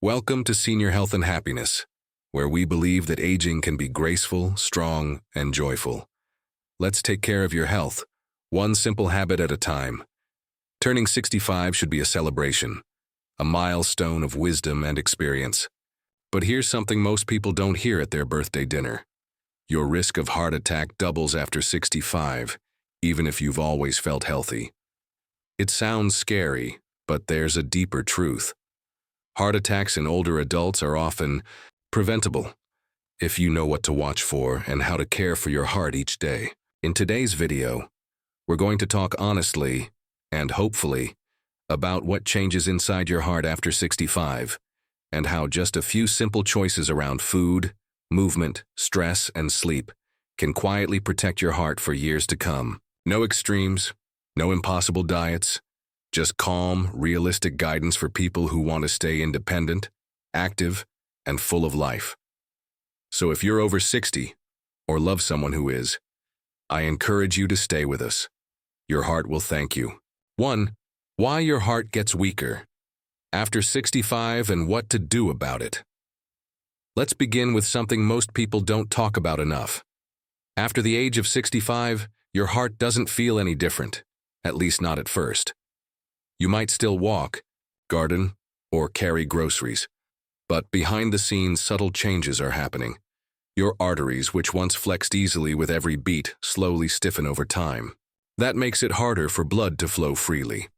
Welcome to Senior Health and Happiness, where we believe that aging can be graceful, strong, and joyful. Let's take care of your health, one simple habit at a time. Turning 65 should be a celebration, a milestone of wisdom and experience. But here's something most people don't hear at their birthday dinner. Your risk of heart attack doubles after 65, even if you've always felt healthy. It sounds scary, but there's a deeper truth. Heart attacks in older adults are often preventable, if you know what to watch for and how to care for your heart each day. In today's video, we're going to talk honestly and hopefully about what changes inside your heart after 65 and how just a few simple choices around food, movement, stress, and sleep can quietly protect your heart for years to come. No extremes, no impossible diets, just calm, realistic guidance for people who want to stay independent, active, and full of life. So if you're over 60 or love someone who is, I encourage you to stay with us. Your heart will thank you. 1. Why your heart gets weaker after 65 and what to do about it. Let's begin with something most people don't talk about enough. After the age of 65, your heart doesn't feel any different, at least not at first. You might still walk, garden, or carry groceries, but behind the scenes subtle changes are happening. Your arteries, which once flexed easily with every beat, slowly stiffen over time. That makes it harder for blood to flow freely.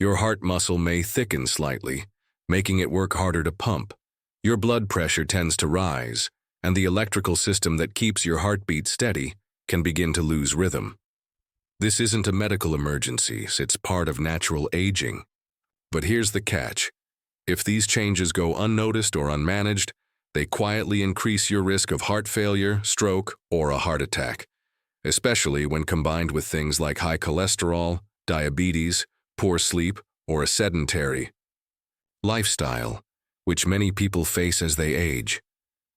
Your heart muscle may thicken slightly, making it work harder to pump. Your blood pressure tends to rise, and the electrical system that keeps your heartbeat steady can begin to lose rhythm. This isn't a medical emergency, it's part of natural aging. But here's the catch. If these changes go unnoticed or unmanaged, they quietly increase your risk of heart failure, stroke, or a heart attack, especially when combined with things like high cholesterol, diabetes, poor sleep, or a sedentary lifestyle, which many people face as they age.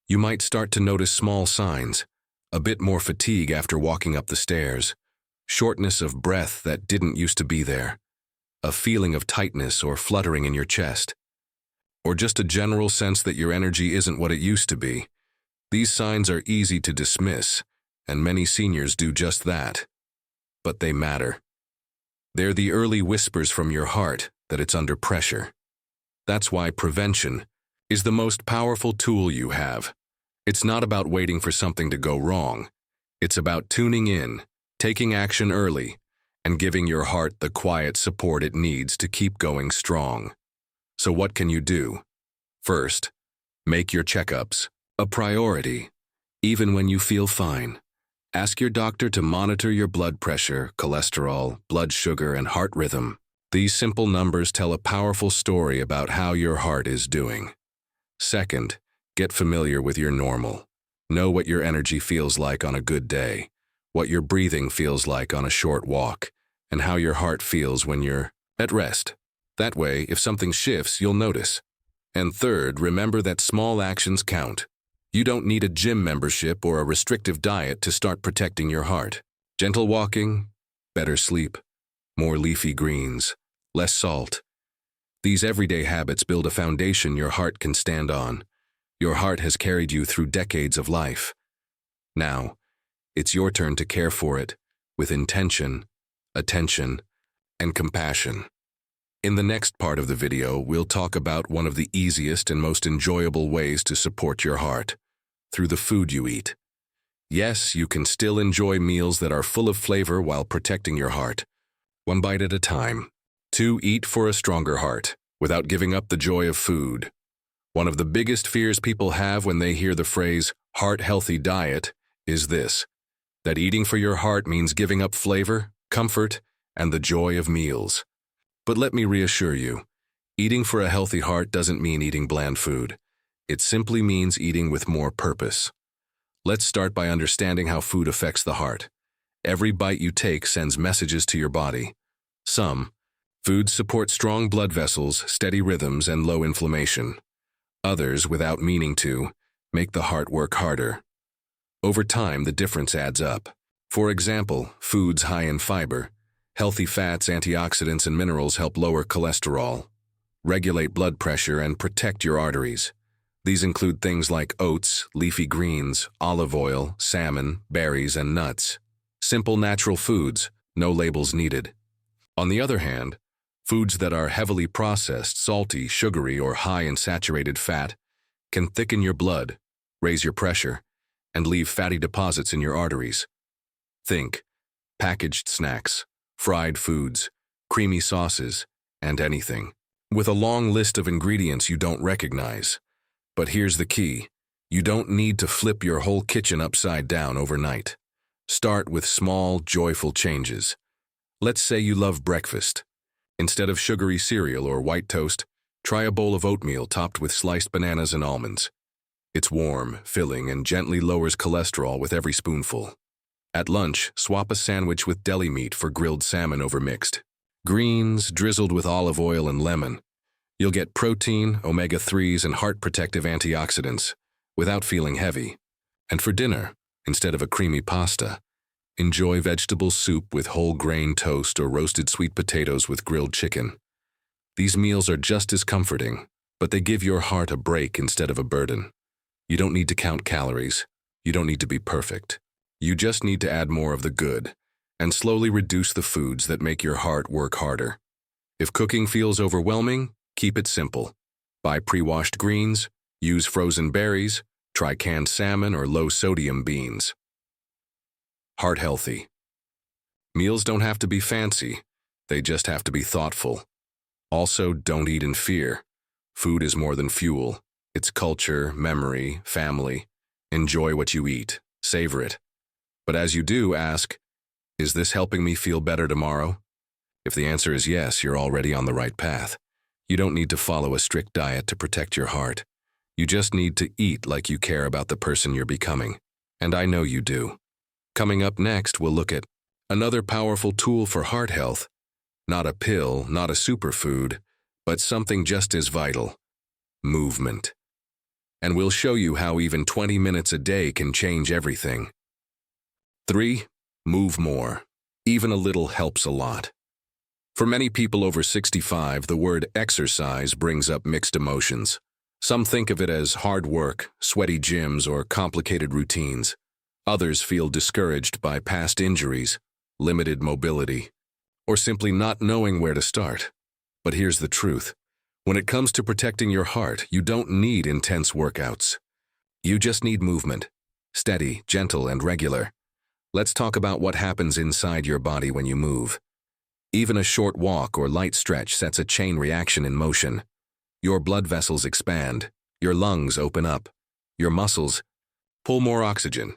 You might start to notice small signs, a bit more fatigue after walking up the stairs, shortness of breath that didn't used to be there, a feeling of tightness or fluttering in your chest, or just a general sense that your energy isn't what it used to be. These signs are easy to dismiss, and many seniors do just that. But they matter. They're the early whispers from your heart that it's under pressure. That's why prevention is the most powerful tool you have. It's not about waiting for something to go wrong. It's about tuning in, taking action early, and giving your heart the quiet support it needs to keep going strong. So what can you do? First, make your checkups a priority, even when you feel fine. Ask your doctor to monitor your blood pressure, cholesterol, blood sugar, and heart rhythm. These simple numbers tell a powerful story about how your heart is doing. Second, get familiar with your normal. Know what your energy feels like on a good day, what your breathing feels like on a short walk, and how your heart feels when you're at rest. That way, if something shifts, you'll notice. And third, remember that small actions count. You don't need a gym membership or a restrictive diet to start protecting your heart. Gentle walking, better sleep, more leafy greens, less salt. These everyday habits build a foundation your heart can stand on. Your heart has carried you through decades of life. Now, it's your turn to care for it with intention, attention, and compassion. In the next part of the video, we'll talk about one of the easiest and most enjoyable ways to support your heart, through the food you eat. Yes, you can still enjoy meals that are full of flavor while protecting your heart, one bite at a time. 2. Eat for a stronger heart, without giving up the joy of food. One of the biggest fears people have when they hear the phrase heart-healthy diet is this, that eating for your heart means giving up flavor, comfort, and the joy of meals. But let me reassure you, eating for a healthy heart doesn't mean eating bland food. It simply means eating with more purpose. Let's start by understanding how food affects the heart. Every bite you take sends messages to your body. Some foods support strong blood vessels, steady rhythms, and low inflammation. Others, without meaning to, make the heart work harder. Over time, the difference adds up. For example, foods high in fiber, healthy fats, antioxidants, and minerals help lower cholesterol, regulate blood pressure, and protect your arteries. These include things like oats, leafy greens, olive oil, salmon, berries, and nuts. Simple natural foods, no labels needed. On the other hand, foods that are heavily processed, salty, sugary, or high in saturated fat can thicken your blood, raise your pressure, and leave fatty deposits in your arteries. Think packaged snacks, fried foods, creamy sauces, and anything with a long list of ingredients you don't recognize. But here's the key. You don't need to flip your whole kitchen upside down overnight. Start with small, joyful changes. Let's say you love breakfast. Instead of sugary cereal or white toast, try a bowl of oatmeal topped with sliced bananas and almonds. It's warm, filling, and gently lowers cholesterol with every spoonful. At lunch, swap a sandwich with deli meat for grilled salmon over mixed greens drizzled with olive oil and lemon. You'll get protein, omega-3s, and heart-protective antioxidants without feeling heavy. And for dinner, instead of a creamy pasta, enjoy vegetable soup with whole grain toast or roasted sweet potatoes with grilled chicken. These meals are just as comforting, but they give your heart a break instead of a burden. You don't need to count calories. You don't need to be perfect. You just need to add more of the good and slowly reduce the foods that make your heart work harder. If cooking feels overwhelming, keep it simple. Buy pre-washed greens, use frozen berries, try canned salmon or low-sodium beans. Heart healthy. Meals don't have to be fancy. They just have to be thoughtful. Also, don't eat in fear. Food is more than fuel. It's culture, memory, family. Enjoy what you eat. Savor it. But as you do, ask, is this helping me feel better tomorrow? If the answer is yes, you're already on the right path. You don't need to follow a strict diet to protect your heart. You just need to eat like you care about the person you're becoming. And I know you do. Coming up next, we'll look at another powerful tool for heart health. Not a pill, not a superfood, but something just as vital. Movement. And we'll show you how even 20 minutes a day can change everything. 3. Move more. Even a little helps a lot. For many people over 65, the word exercise brings up mixed emotions. Some think of it as hard work, sweaty gyms, or complicated routines. Others feel discouraged by past injuries, limited mobility, or simply not knowing where to start. But here's the truth. When it comes to protecting your heart, you don't need intense workouts. You just need movement. Steady, gentle, and regular. Let's talk about what happens inside your body when you move. Even a short walk or light stretch sets a chain reaction in motion. Your blood vessels expand, your lungs open up, your muscles pull more oxygen,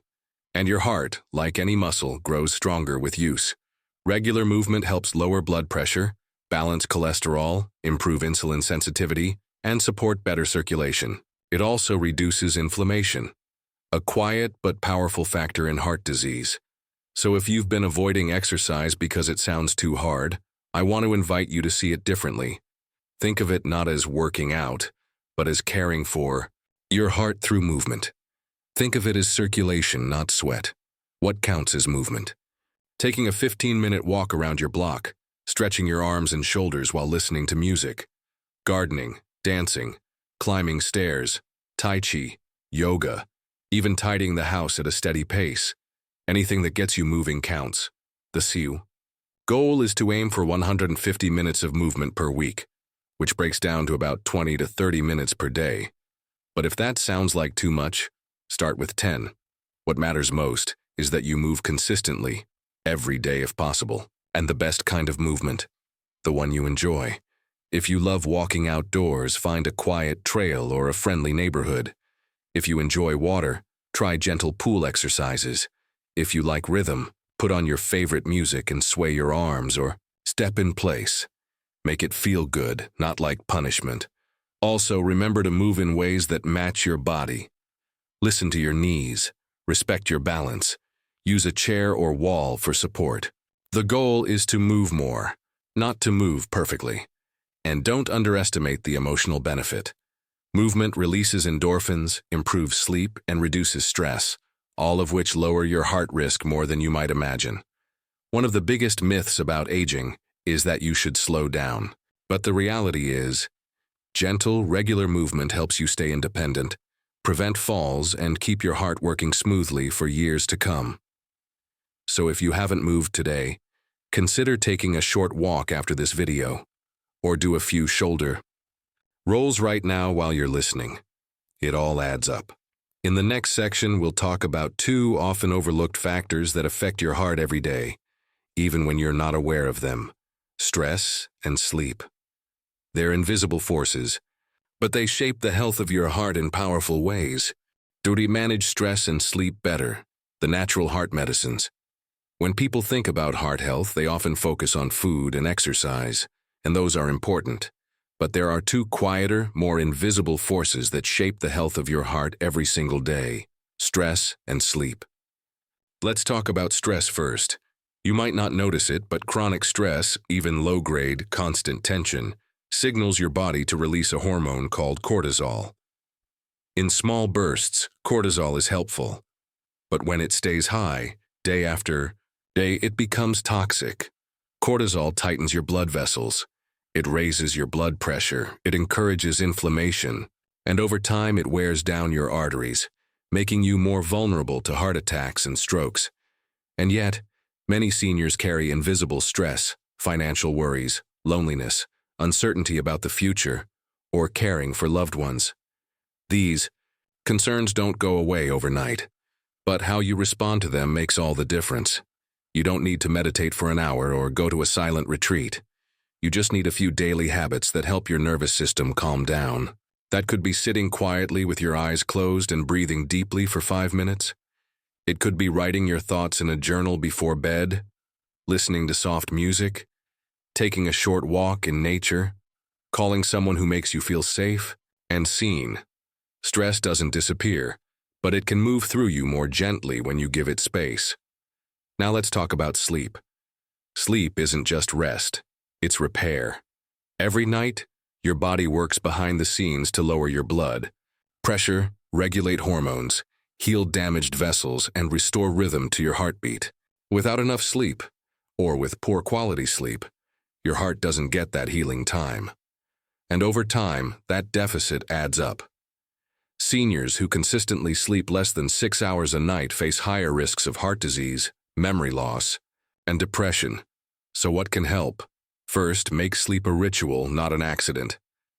and your heart, like any muscle, grows stronger with use. Regular movement helps lower blood pressure, balance cholesterol, improve insulin sensitivity, and support better circulation. It also reduces inflammation, a quiet but powerful factor in heart disease. So if you've been avoiding exercise because it sounds too hard, I want to invite you to see it differently. Think of it not as working out, but as caring for your heart through movement. Think of it as circulation, not sweat. What counts as movement? Taking a 15-minute walk around your block, stretching your arms and shoulders while listening to music, gardening, dancing, climbing stairs, tai chi, yoga, even tidying the house at a steady pace. Anything that gets you moving counts. The goal is to aim for 150 minutes of movement per week, which breaks down to about 20 to 30 minutes per day. But if that sounds like too much, start with 10. What matters most is that you move consistently, every day if possible, and the best kind of movement, the one you enjoy. If you love walking outdoors, find a quiet trail or a friendly neighborhood. If you enjoy water, try gentle pool exercises. If you like rhythm, put on your favorite music and sway your arms or step in place. Make it feel good, not like punishment. Also, remember to move in ways that match your body. Listen to your knees. Respect your balance. Use a chair or wall for support. The goal is to move more, not to move perfectly. And don't underestimate the emotional benefit. Movement releases endorphins, improves sleep, and reduces stress, all of which lower your heart risk more than you might imagine. One of the biggest myths about aging is that you should slow down. But the reality is, Gentle, regular movement helps you stay independent, prevent falls, and keep your heart working smoothly for years to come. So if you haven't moved today, consider taking a short walk after this video, or do a few shoulder rolls right now while you're listening. It all adds up. In the next section, we'll talk about two often overlooked factors that affect your heart every day, even when you're not aware of them: stress and sleep. They're invisible forces, but they shape the health of your heart in powerful ways. To manage stress and sleep better, the natural heart medicines. When people think about heart health, they often focus on food and exercise, and those are important. But there are two quieter, more invisible forces that shape the health of your heart every single day: stress and sleep. Let's talk about stress first. You might not notice it, but chronic stress, even low-grade, constant tension, signals your body to release a hormone called cortisol. In small bursts, cortisol is helpful, but when it stays high, day after day, it becomes toxic. Cortisol tightens your blood vessels. It raises your blood pressure, it encourages inflammation, and over time it wears down your arteries, making you more vulnerable to heart attacks and strokes. And yet, many seniors carry invisible stress, financial worries, loneliness, uncertainty about the future, or caring for loved ones. These concerns don't go away overnight, but how you respond to them makes all the difference. You don't need to meditate for an hour or go to a silent retreat. You just need a few daily habits that help your nervous system calm down. That could be sitting quietly with your eyes closed and breathing deeply for 5 minutes. It could be writing your thoughts in a journal before bed, listening to soft music, taking a short walk in nature, calling someone who makes you feel safe and seen. Stress doesn't disappear, but it can move through you more gently when you give it space. Now let's talk about sleep. Sleep isn't just rest. It's repair. Every night, your body works behind the scenes to lower your blood pressure, regulate hormones, heal damaged vessels, and restore rhythm to your heartbeat. Without enough sleep, or with poor quality sleep, your heart doesn't get that healing time. And over time, that deficit adds up. Seniors who consistently sleep less than 6 hours a night face higher risks of heart disease, memory loss, and depression. So what can help? First, make sleep a ritual, not an accident.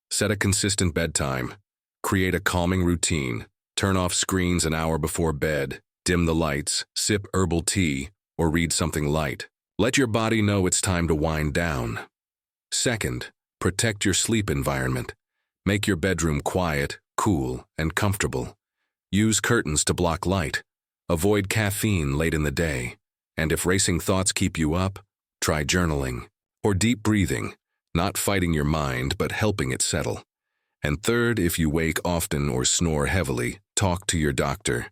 Set a consistent bedtime. Create a calming routine. Turn off screens an hour before bed. Dim the lights. Sip herbal tea, or read something light. Let your body know it's time to wind down. Second, protect your sleep environment. Make your bedroom quiet, cool, and comfortable. Use curtains to block light. Avoid caffeine late in the day. And if racing thoughts keep you up, try journaling or deep breathing, not fighting your mind but helping it settle. And third, if you wake often or snore heavily, talk to your doctor.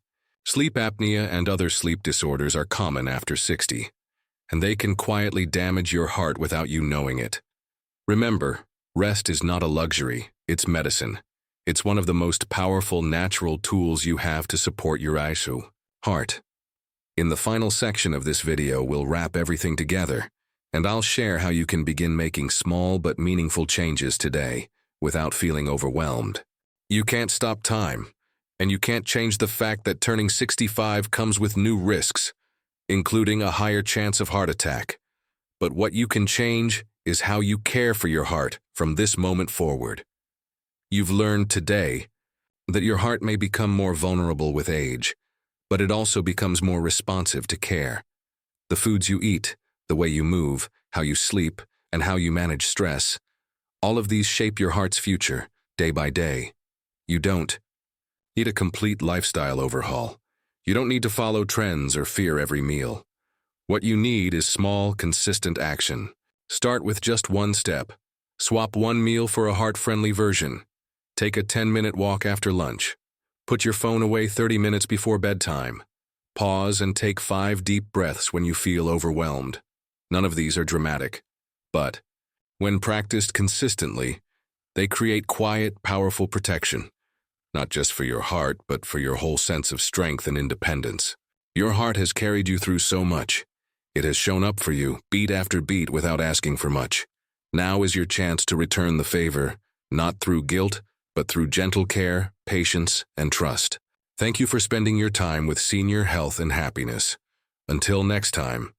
Sleep apnea and other sleep disorders are common after 60, and they can quietly damage your heart without you knowing it. Remember, rest is not a luxury, it's medicine. It's one of the most powerful natural tools you have to support your heart. In the final section of this video, we'll wrap everything together, and I'll share how you can begin making small but meaningful changes today without feeling overwhelmed. You can't stop time, and you can't change the fact that turning 65 comes with new risks, including a higher chance of heart attack. But what you can change is how you care for your heart from this moment forward. You've learned today that your heart may become more vulnerable with age, but it also becomes more responsive to care. The foods you eat, the way you move, how you sleep, and how you manage stress, all of these shape your heart's future, day by day. You don't need a complete lifestyle overhaul. You don't need to follow trends or fear every meal. What you need is small, consistent action. Start with just one step. Swap one meal for a heart-friendly version. Take a 10-minute walk after lunch. Put your phone away 30 minutes before bedtime. Pause and take 5 deep breaths when you feel overwhelmed. None of these are dramatic, but when practiced consistently, they create quiet, powerful protection, not just for your heart, but for your whole sense of strength and independence. Your heart has carried you through so much. It has shown up for you, beat after beat, without asking for much. Now is your chance to return the favor, not through guilt, but through gentle care, patience, and trust. Thank you for spending your time with Senior Health and Happiness. Until next time,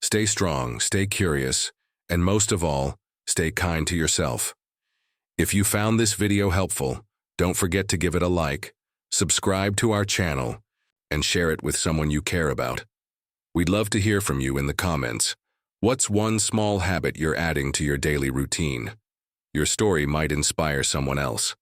stay strong, stay curious, and most of all, stay kind to yourself. If you found this video helpful, don't forget to give it a like, subscribe to our channel, and share it with someone you care about. We'd love to hear from you in the comments. What's one small habit you're adding to your daily routine? Your story might inspire someone else.